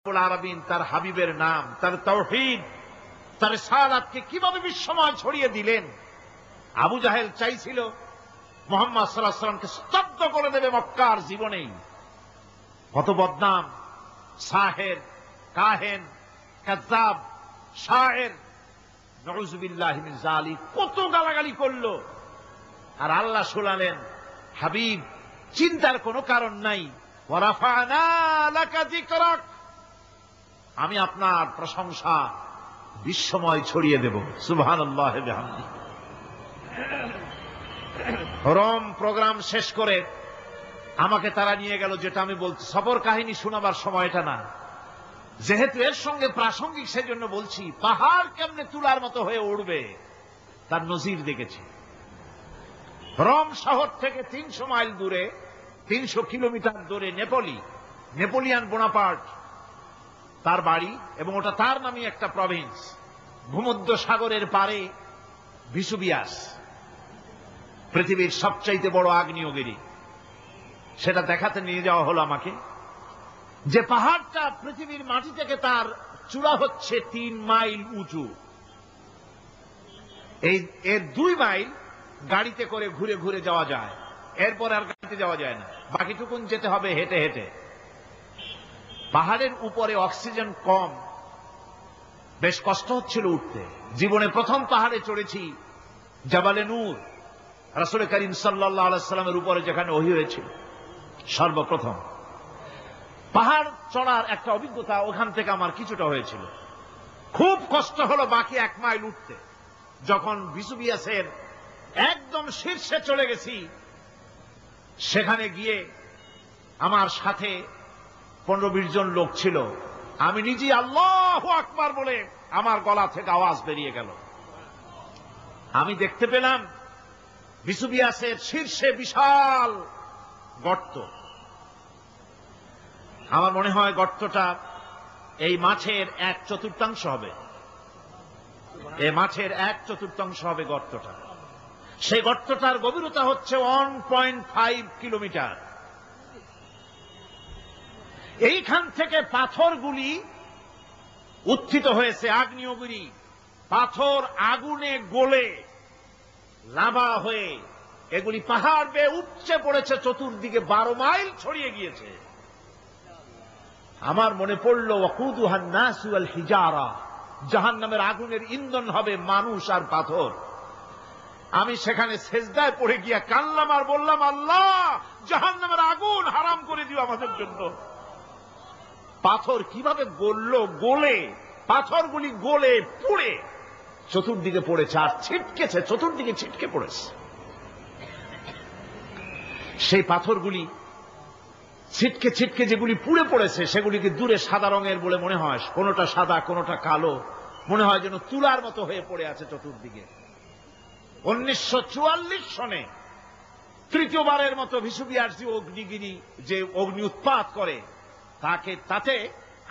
রব্বুল আলামিন তার হাবিবের নাম, তার তাওহীদ, তার রিসালাতকে কিভাবে বিশ্বময় ছড়িয়ে দিলেন। আবু জাহেল চাইছিল মুহাম্মদ সাল্লাল্লাহু আলাইহি ওয়াসাল্লামকে স্তব্ধ করে দেবে মক্কার জীবনেই। কত বদনাম, সাহের, কাহেন, কাযযাব, শায়ের, নাউযুবিল্লাহি মিন যালিক, কত গালাগালি করলো। আর আল্লাহ শোনালেন, হাবিব চিন্তার কোনো কারণ নাই, ওয়া রাফা'না লাকা যিকরাক, আমি আপনার প্রশংসা বিশ্বময় ছড়িয়ে দেব। সুবহানাল্লাহি ওয়া বিহামদিহি। রোম প্রোগ্রাম শেষ করে আমাকে তারা নিয়ে গেল, যেটা আমি বলছি সফর কাহিনী শোনাবার সময়টা না, যেহেতু এর সঙ্গে প্রাসঙ্গিক সেজন্য বলছি। পাহাড় কেমনে তুলার মতো হয়ে উঠবে তার নজির দেখেছি। রোম শহর থেকে 300 মাইল দূরে, 300 কিলোমিটার দূরে নেপোলিয়ান বোনাপার্ট তার বাড়ি, এবং ওটা তার নামে একটা প্রভিন্স। ভূমধ্য সাগরের পারে ভিসুবিয়াস, পৃথিবীর সবচাইতে বড় আগ্নেয়গিরি। সেটা দেখাতে নিয়ে যাওয়া হলো আমাকে, যে পাহাড়টা পৃথিবীর মাটি থেকে তার চূড়া হচ্ছে 3 মাইল উঁচু। এর 2 মাইল গাড়িতে করে ঘুরে ঘুরে যাওয়া যায়, এরপর আর গাড়িতে যাওয়া যায় না, বাকিটুকুন যেতে হবে হেঁটে হেঁটে। পাহাড়ের উপরে অক্সিজেন কম, বেশ কষ্ট হচ্ছিল উঠতে। জীবনে প্রথম পাহাড়ে চড়েছি জাবালে নূর, রাসূল করিম সাল্লাল্লাহু আলাইহি ওয়াসাল্লামের উপরে যেখানে ওহী হয়েছিল সর্বপ্রথম। পাহাড় চড়ার একটা অভিজ্ঞতা ওখান থেকে আমার কিছুটা হয়েছিল। খুব কষ্ট হলো বাকি 1 মাইল উঠতে। যখন ভিসুবিয়াসের একদম শীর্ষে চলে গেছি, সেখানে গিয়ে আমার সাথে 15-20 জন লোক ছিল। আমি নিজেই আল্লাহু আকবার বলে আমার গলা থেকে আওয়াজ বেরিয়ে গেল। আমি দেখতে পেলাম ভিসুবিয়াসের শীর্ষে বিশাল গর্ত। আমার মনে হয় গর্তটা এই মাছের 1/4 হবে। এই মাছের 1/4 হবে গর্তটা। সেই গর্তটার গভীরতা হচ্ছে 1.5 কিলোমিটার। এইখান থেকে পাথরগুলি উত্থিত হয়েছে, আগ্নেয়গিরি। পাথর আগুনে গলে লাভা হয়ে এগুলি পাহাড় বেয়ে উপচে পড়েছে, চতুর্দিকে 12 মাইল ছড়িয়ে গিয়েছে। আমার মনে পড়ল, ওয়াকুদুহান নাসু ওয়াল হিজারা, জাহান্নামের আগুনের ইন্ধন হবে মানুষ আর পাথর। আমি সেখানে সেজদায় পড়ে গিয়া কানলাম আর বললাম, আল্লাহ জাহান্নামের আগুন হারাম করে দিও আমাদের জন্য। পাথর কিভাবে গলে পাথরগুলি গলে পুড়ে চতুর্দিকে পড়েছে, আর ছিটকেছে, চতুর্দিকে ছিটকে পড়েছে। সেই পাথরগুলি ছিটকে ছিটকে যেগুলি পুড়ে পড়েছে, সেগুলিকে দূরে সাদা রঙের বলে মনে হয়। কোনোটা সাদা, কোনোটা কালো, মনে হয় যেন তুলার মতো হয়ে পড়ে আছে চতুর্দিকে। 1944 সনে তৃতীয়বারের মতো ভিসুবিয়াস অগ্নিগিরি যে অগ্নি উৎপাত করে, তাতে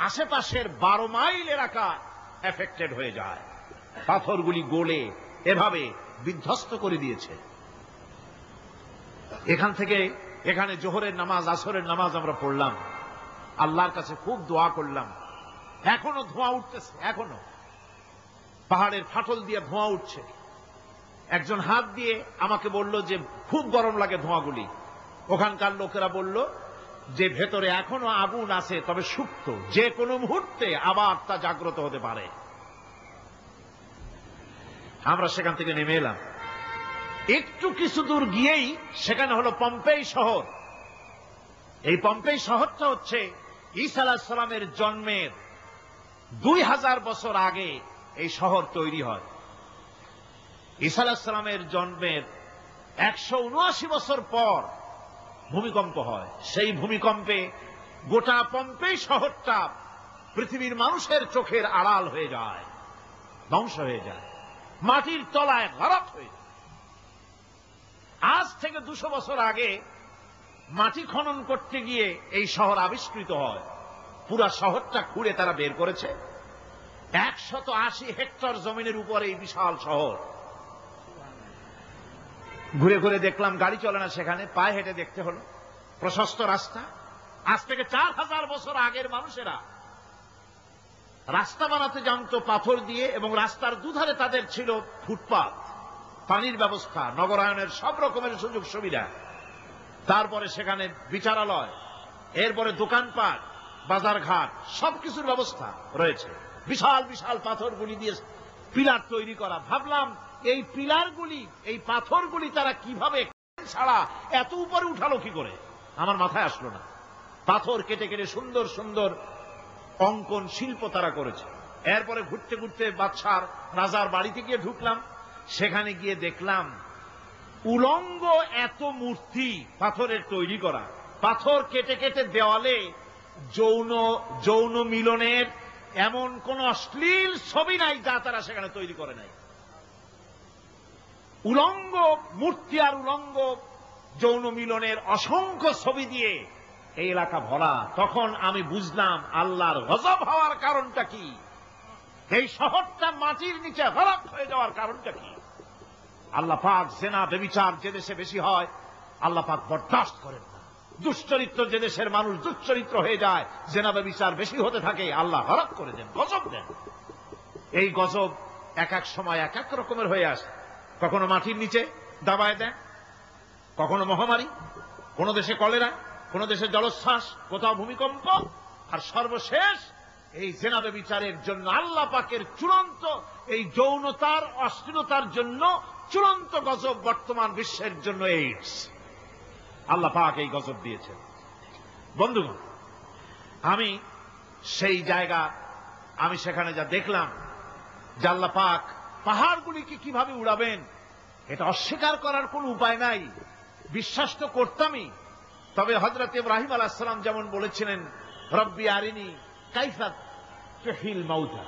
আশেপাশের 12 মাইল এলাকা এফেক্টেড হয়ে যায়। পাথরগুলি গলে এভাবে বিধ্বস্ত করে দিয়েছে। এখান থেকে এখানে জোহরের নামাজ, আসরের নামাজ আমরা পড়লাম, আল্লাহর কাছে খুব দোয়া করলাম। এখনো ধোঁয়া উঠতেছে, এখনো পাহাড়ের ফাটল দিয়ে ধোঁয়া উঠছে। একজন হাত দিয়ে আমাকে বলল যে খুব গরম লাগে ধোঁয়াগুলি। ওখানকার লোকেরা বলল যে ভেতরে এখনো আগুন আছে, তবে সুপ্ত, যে কোনো মুহূর্তে আবার তা জাগ্রত হতে পারে। আমরা সেখান থেকে নেমে এলাম। একটু কিছু দূর গিয়েই সেখানে হলো পম্পেই শহর। এই পম্পেই শহরটা হচ্ছে ঈসা আলাইহিস সালামের জন্মের 2000 বছর আগে এই শহর তৈরি হয়। ঈসা আলাইহিস সালামের জন্মের 179 বছর পর ভূমিকম্প হয়। সেই ভূমিকম্পে গোটা পম্পেই শহরটা পৃথিবীর মানুষের চোখের আড়াল হয়ে যায়, ধ্বংস হয়ে যায়, মাটির তলায় গরাক হয়ে যায়। আজ থেকে 200 বছর আগে মাটি খনন করতে গিয়ে এই শহর আবিষ্কৃত হয়। পুরা শহরটা খুঁড়ে তারা বের করেছে। 180 হেক্টর জমিনের উপরে এই বিশাল শহর। ঘুরে ঘুরে দেখলাম, গাড়ি চলে না সেখানে, পায়ে হেঁটে দেখতে হলো। প্রশস্ত রাস্তা। আজ থেকে 4000 বছর আগের মানুষেরা রাস্তা বানাতে জানতো পাথর দিয়ে, এবং রাস্তার দুধারে তাদের ছিল ফুটপাত, পানির ব্যবস্থা, নগরায়নের সব রকমের সুযোগ সুবিধা। তারপরে সেখানে বিচারালয়, এরপরে দোকানপাট, বাজারঘাট, সবকিছুর ব্যবস্থা রয়েছে। বিশাল বিশাল পাথরগুলি দিয়ে পিলার তৈরি করা। ভাবলাম এই পিলারগুলি, এই পাথরগুলি তারা কিভাবে ছাড়া এত উপরে উঠালো কি করে, আমার মাথায় আসলো না। পাথর কেটে কেটে সুন্দর সুন্দর অঙ্কন শিল্প তারা করেছে। এরপরে ঘুরতে ঘুরতে বাদশার রাজার বাড়িতে গিয়ে ঢুকলাম। সেখানে গিয়ে দেখলাম উলঙ্গ এত মূর্তি পাথরের তৈরি করা। পাথর কেটে কেটে দেওয়ালে যৌন মিলনের এমন কোন অশ্লীল ছবি নাই যা তারা সেখানে তৈরি করে নাই। উলঙ্গ মূর্তি আর উলঙ্গ যৌন মিলনের অসংখ্য ছবি দিয়ে এই এলাকা ভরা। তখন আমি বুঝলাম আল্লাহর গজব হওয়ার কারণটা কি, এই শহরটা মাটির নিচে হরপ হয়ে যাওয়ার কারণটা কি। আল্লাহ পাক জেনা ব্যভিচার যে দেশে বেশি হয় আল্লাহ পাক বরদাস্ত করেন না। দুশ্চরিত্র যে দেশের মানুষ দুশ্চরিত্র হয়ে যায়, জেনা ব্যভিচার বেশি হতে থাকে, আল্লাহ হরপ করে দেন, গজব দেন। এই গজব এক এক সময় এক এক রকমের হয়ে আসে। কখনো মাটির নিচে দাবায় দেন, কখনো মহামারী, কোন দেশে কলেরা, কোন দেশে জলোচ্ছ্বাস, কোথাও ভূমিকম্প, আর সর্বশেষ এই জেনা ব্যভিচারের জন্য আল্লাহ পাকের চূড়ান্ত, এই যৌনতার অশ্লীলতার জন্য চূড়ান্ত গজব বর্তমান বিশ্বের জন্য এইডস। আল্লাহ পাক এই গজব দিয়েছেন। বন্ধুগণ, আমি সেই জায়গা, আমি সেখানে যা দেখলাম যে আল্লাহ পাক পাহাড়গুলিকে কিভাবে উড়াবেন, এটা অস্বীকার করার কোন উপায় নাই। বিশ্বাস তো করতামই। তবে হযরত ইব্রাহিম আলাইহিস সালাম যেমন বলেছিলেন, রব্বি আরিনি কাইফা তুহিল মাউতা,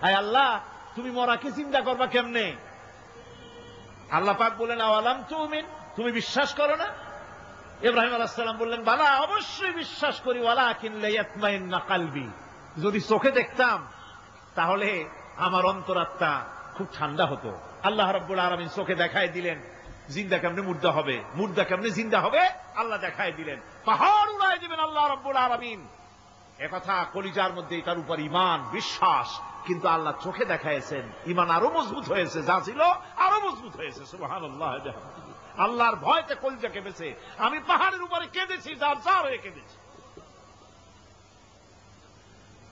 আয় আল্লাহ তুমি মরাকে জিন্দা করবা কেমনে? আল্লাহ পাক বলেন, আওয়ালাম তুমিন, তুমি বিশ্বাস করো না? ইব্রাহিম আলাইহিস সালাম বললেন, বালা, অবশ্যই বিশ্বাস করি, ওয়ালাকিন লিয়াতমাইন্না কলবি, যদি চোখে দেখতাম তাহলে আমার অন্তরাত্মা খুব ঠান্ডা হতো। আল্লাহ রাব্বুল আলামিন চোখে দেখায় দিলেন জিন্দা কেমনে মুর্দা হবে, মুর্দা কেমনে জিন্দা হবে, আল্লাহ দেখায় দিলেন। পাহাড় উড়ায় দিবেন আল্লাহ রাব্বুল আলামিন। একথা কলিজার মধ্যে তার উপর ঈমান বিশ্বাস, কিন্তু আল্লাহ চোখে দেখাইছেন, ঈমান আরো মজবুত হয়েছে, যা ছিল আরো মজবুত হয়েছে। সুবহানাল্লাহ। আল্লাহর ভয়তে কলিজা কেঁপেছে। আমি পাহাড়ের উপরে কেঁদেছি, যার যার হয়ে কেঁদেছি।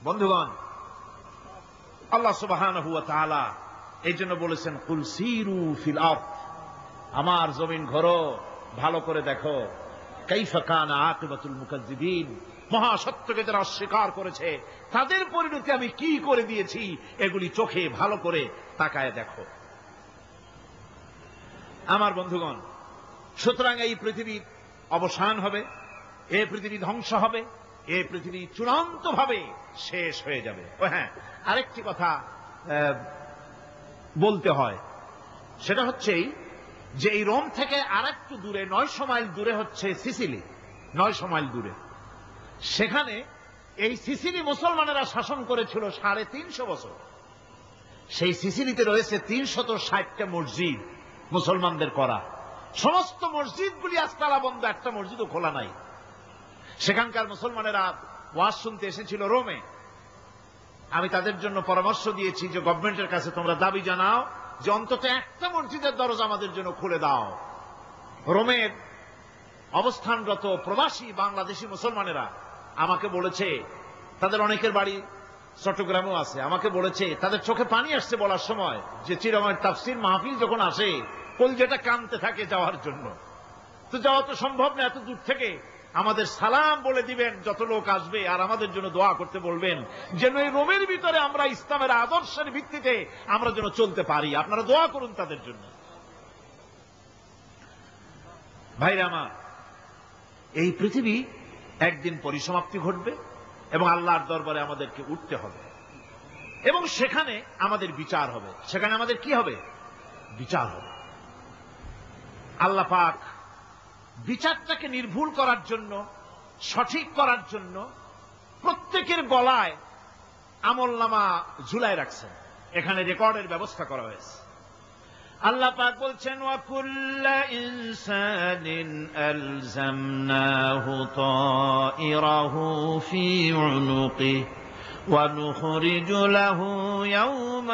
বন্ধুগণ, আল্লাহ সুবহানাহু ওয়া তাআলা এই জন্য বলেছেন, কুল সিরু ফিল আরদ, আমার জমিন ঘোরো, ভালো করে দেখো, কাইফা কানা আকিবাতুল মুকাজ্জিবিন, মহাসত্যকে যারা অস্বীকার করেছে তাদের পরিণতি আমি কি করে দিয়েছি, এগুলি চোখে ভালো করে তাকায় দেখো। আমার বন্ধুগণ, সুতরাং এই পৃথিবীর অবসান হবে, এই পৃথিবী ধ্বংস হবে, এই পৃথিবী চূড়ান্তভাবে শেষ হয়ে যাবে। ও হ্যাঁ, আরেকটি কথা বলতে হয়, সেটা হচ্ছে যে এই রোম থেকে আরেকটু দূরে 900 মাইল দূরে হচ্ছে সিসিলি। 900 মাইল দূরে, সেখানে এই সিসিলি মুসলমানেরা শাসন করেছিল 350 বছর। সেই সিসিলিতে রয়েছে 360টা মসজিদ মুসলমানদের করা। সমস্ত মসজিদগুলি আজ তালাবন্ধ, একটা মসজিদও খোলা নাই। সেখানকার মুসলমানেরা ওয়াজ শুনতে এসেছিল রোমে। আমি তাদের জন্য পরামর্শ দিয়েছি যে গভর্নমেন্টের কাছে তোমরা দাবি জানাও যে অন্তত একটা মসজিদের দরজা আমাদের জন্য খুলে দাও। রোমের অবস্থানরত প্রবাসী বাংলাদেশি মুসলমানেরা আমাকে বলেছে, তাদের অনেকের বাড়ি চট্টগ্রামেও আছে, আমাকে বলেছে তাদের চোখে পানি আসছে বলার সময় যে চিরময় তাফসীর মাহফিল যখন আসে কলজেটা কাঁদতে থাকে যাওয়ার জন্য। তো যাওয়া তো সম্ভব না এত দূর থেকে, আমাদের সালাম বলে দিবেন যত লোক আসবে, আর আমাদের জন্য দোয়া করতে বলবেন যেন এই রোমের ভিতরে আমরা ইসলামের আদর্শের ভিত্তিতে আমরা যেন চলতে পারি। আপনারা দোয়া করুন তাদের জন্য। ভাইরা আমার, এই পৃথিবী একদিন পরিসমাপ্তি ঘটবে এবং আল্লাহর দরবারে আমাদেরকে উঠতে হবে এবং সেখানে আমাদের বিচার হবে। সেখানে আমাদের কি হবে? বিচার হবে। আল্লাহ পাক বিচারটাকে নির্ভুল করার জন্য, সঠিক করার জন্য প্রত্যেকের গলায় আমলনামা ঝুলায় রাখছেন। এখানে রেকর্ডের ব্যবস্থা করা হয়েছে। আল্লাহ পাক বলছেন, ওয়া কুল্লা ইনসানিন আলজামনাহু তাইরাহু ফি উনুকিহি ونخرج له يوم